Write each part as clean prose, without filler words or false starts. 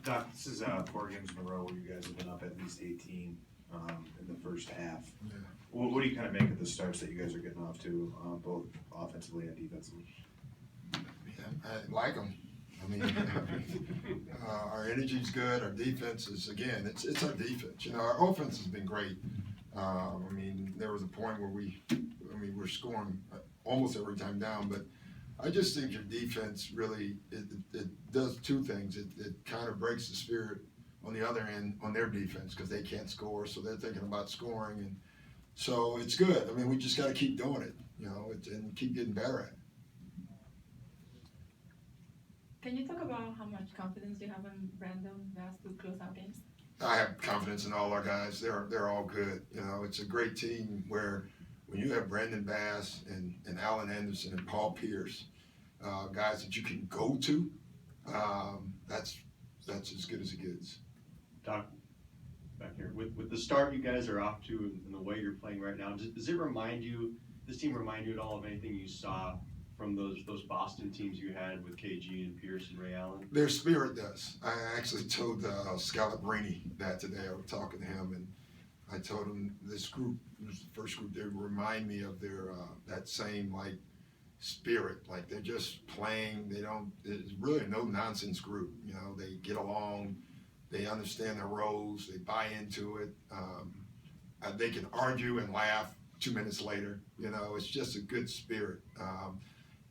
Doc, this is 4 games in a row where you guys have been up at least 18 in the first half. Yeah. What do you kind of make of the starts that you guys are getting off to, both offensively and defensively? Yeah, I like them. I mean, our energy's good. Our defense is, again, it's our defense. You know, our offense has been great. I mean, there was a point where we're scoring almost every time down, but I just think your defense really, it does two things. It kind of breaks the spirit on the other end on their defense because they can't score, so they're thinking about scoring, and so it's good. I mean, we just got to keep doing it, you know, and keep getting better at it. Can you talk about how much confidence you have in Brandon Bass to close out games? I have confidence in all our guys. They're all good. You know, it's a great team where when you have Brandon Bass and Alan Anderson and Paul Pierce, guys that you can go to, that's as good as it gets. Doc, back here, with the start you guys are off to and the way you're playing right now, does it remind you, this team remind you at all of anything you saw from those Boston teams you had with KG and Pierce and Ray Allen? Their spirit does. I actually told Scalabrine that today. I was talking to him, and I told him this group was the first group. They remind me of their that same like spirit. Like they're just playing. It's really a no nonsense group. You know, they get along. They understand their roles. They buy into it. They can argue and laugh 2 minutes later. You know, it's just a good spirit.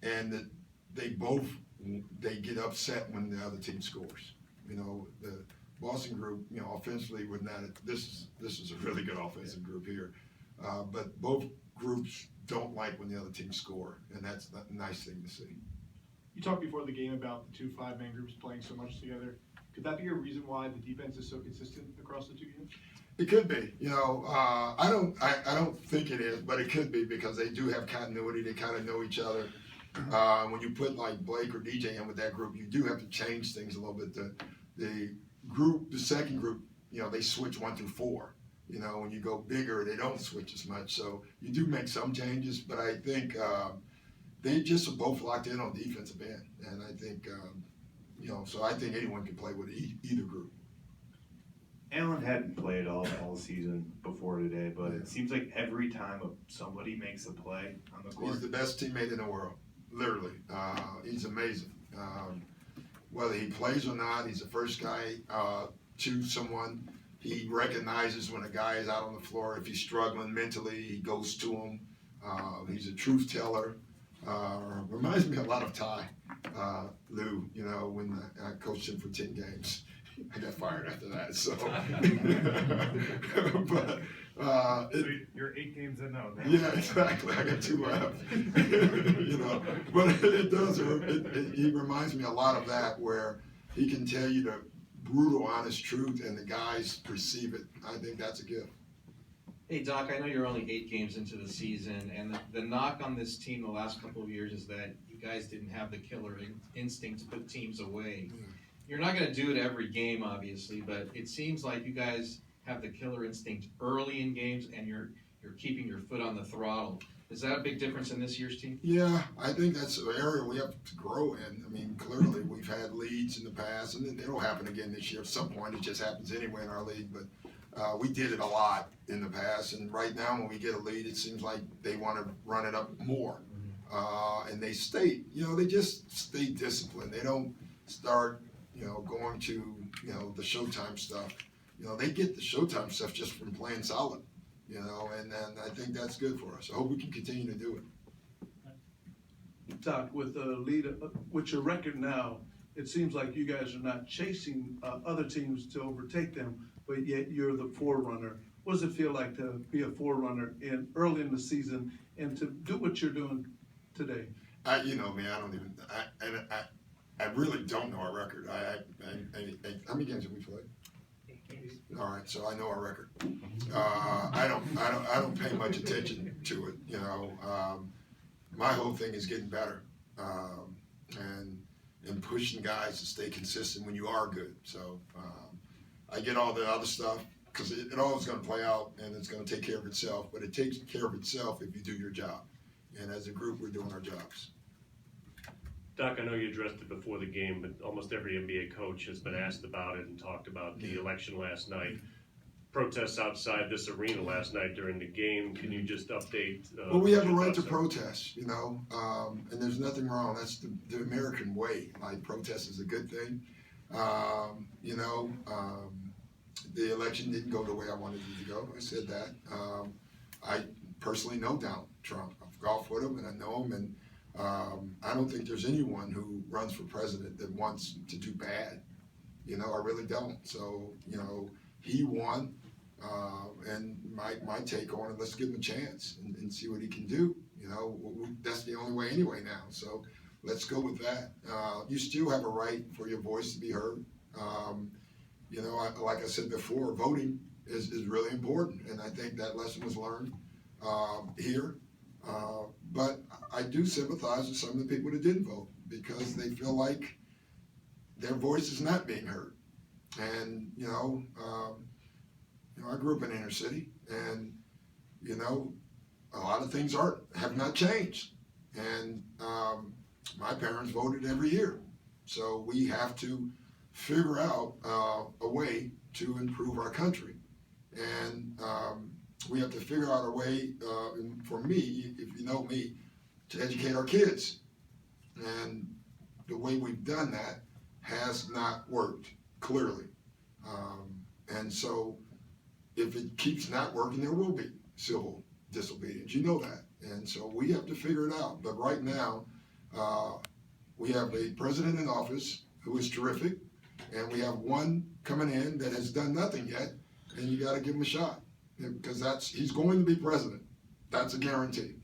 And they get upset when the other team scores. You know, the Boston group, you know, offensively with that, this is a really good offensive group here. But both groups don't like when the other team score, and that's a nice thing to see. You talked before the game about the two 5-man groups playing so much together. Could that be a reason why the defense is so consistent across the two games? It could be. You know, I don't think it is, but it could be because they do have continuity. They kind of know each other. When you put like Blake or DJ in with that group, you do have to change things a little bit. The second group, you know, they switch 1 through 4. You know, when you go bigger, they don't switch as much. So you do make some changes, but I think they just are both locked in on defensive end. And I think, you know, so I think anyone can play with either group. Allen hadn't played all season before today, but it seems like every time somebody makes a play on the court. He's the best teammate in the world, literally. He's amazing. Whether he plays or not, he's the first guy to someone. He recognizes when a guy is out on the floor. If he's struggling mentally, he goes to him. He's a truth teller. Reminds me a lot of Ty Lue, you know, when I coached him for 10 games. I got fired after that, so. But, so you're 8 games in now. yeah, exactly. I got 2 left. You know, but it does. He reminds me a lot of that, where he can tell you the brutal, honest truth, and the guys perceive it. I think that's a gift. Hey, Doc, I know you're only 8 games into the season, and the knock on this team the last couple of years is that you guys didn't have the killer instinct to put teams away. You're not going to do it every game, obviously, but it seems like you guys have the killer instinct early in games, and you're keeping your foot on the throttle. Is that a big difference in this year's team? Yeah, I think that's an area we have to grow in. I mean, clearly we've had leads in the past, and it'll happen again this year. At some point, it just happens anyway in our league, but we did it a lot in the past, and right now when we get a lead, it seems like they want to run it up more. And they they just stay disciplined. They don't start, you know, going to, you know, the Showtime stuff. You know, they get the Showtime stuff just from playing solid, you know, and I think that's good for us. I hope we can continue to do it. Doc, with the lead, with your record now, it seems like you guys are not chasing other teams to overtake them, but yet you're the forerunner. What does it feel like to be a forerunner early in the season and to do what you're doing today? You know, man, I really don't know our record. How many games have we played? All right, so I know our record. I don't pay much attention to it. You know, my whole thing is getting better and pushing guys to stay consistent when you are good. So I get all the other stuff because it always going to play out and it's going to take care of itself. But it takes care of itself if you do your job. And as a group, we're doing our jobs. Doc, I know you addressed it before the game, but almost every NBA coach has been asked about it and talked about the election last night. Protests outside this arena last night during the game. Can you just update? Well, we have a your right to thoughts on- protest, and there's nothing wrong. That's the American way. Like, protest is a good thing. The election didn't go the way I wanted it to go. I said that. I personally know Donald Trump. I've golfed with him and I know him, and I don't think there's anyone who runs for president that wants to do bad. I really don't. So, he won, and my take on it, let's give him a chance and see what he can do. That's the only way anyway now. So let's go with that. You still have a right for your voice to be heard. Like I said before, voting is really important, and I think that lesson was learned here. But I do sympathize with some of the people that didn't vote because they feel like their voice is not being heard. And I grew up in the inner city, and a lot of things have not changed. And my parents voted every year, so we have to figure out a way to improve our country. And we have to figure out a way, for me, if you know me, to educate our kids. And the way we've done that has not worked, clearly. And so if it keeps not working, there will be civil disobedience. You know that. And so we have to figure it out. But right now, we have a president in office who is terrific, and we have one coming in that has done nothing yet, and you got to give him a shot because he's going to be president. That's a guarantee.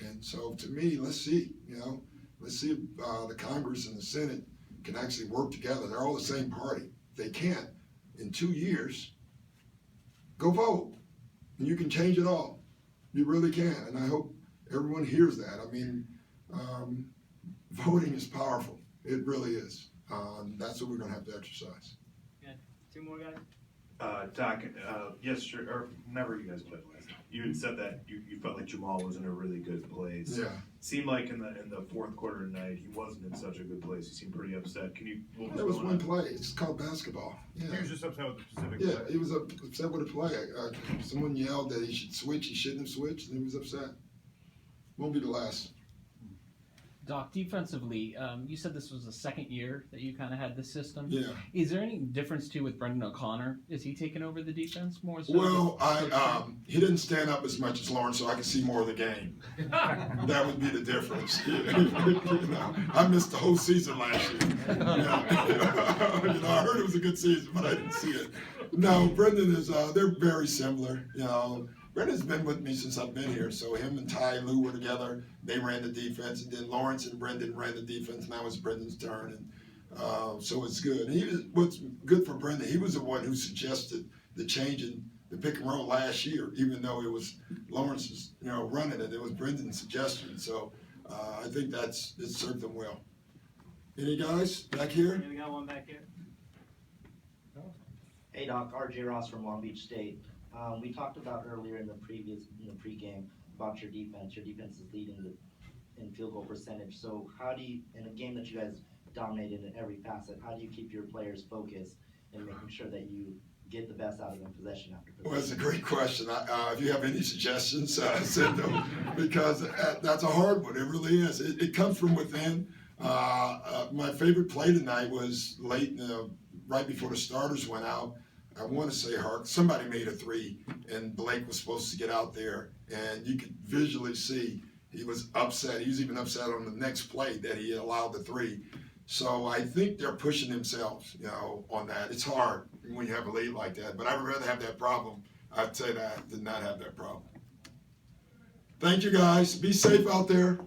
And so to me, let's see if the Congress and the Senate can actually work together. They're all the same party. If they can't, in 2 years, go vote, and you can change it all. You really can, and I hope everyone hears that. I mean, voting is powerful. It really is. That's what we're going to have to exercise. Yeah, 2 more guys. Doc, yesterday, or whenever you guys played last night, you had said that you felt like Jamal was in a really good place. Yeah. Seemed like in the fourth quarter tonight, he wasn't in such a good place. He seemed pretty upset. There was one play. It's called basketball. Yeah. He was just upset with the specific Yeah, play. he was upset with a play. Someone yelled that he should switch. He shouldn't have switched, and he was upset. Won't be the last. Doc, defensively, you said this was the second year that you kind of had this system. Yeah. Is there any difference too with Brendan O'Connor? Is he taking over the defense more so? Well, he didn't stand up as much as Lawrence, so I could see more of the game. That would be the difference. I missed the whole season last year. I heard it was a good season, but I didn't see it. No, Brendan is. They're very similar. Brendan's been with me since I've been here, so him and Ty Lue were together. They ran the defense, and then Lawrence and Brendan ran the defense. Now it's Brendan's turn, and so it's good. And what's good for Brendan, he was the one who suggested the change in the pick and roll last year, even though it was Lawrence's, running it. It was Brendan's suggestion, so I think it served them well. Any guys back here? Yeah, we got one back here. Hey Doc, RJ Ross from Long Beach State. We talked about earlier in the pregame about your defense. Your defense is leading in field goal percentage. So how do you, in a game that you guys dominated in every facet, how do you keep your players focused and making sure that you get the best out of them possession after possession? Well, that's a great question. If you have any suggestions, send them, because that's a hard one. It really is. It comes from within. My favorite play tonight was late, right before the starters went out. I want to say somebody made a three, and Blake was supposed to get out there, and you could visually see he was upset. He was even upset on the next play that he allowed the three. So I think they're pushing themselves, on that. It's hard when you have a lead like that, but I would rather have that problem, I'd say that, than not have that problem. Thank you, guys. Be safe out there.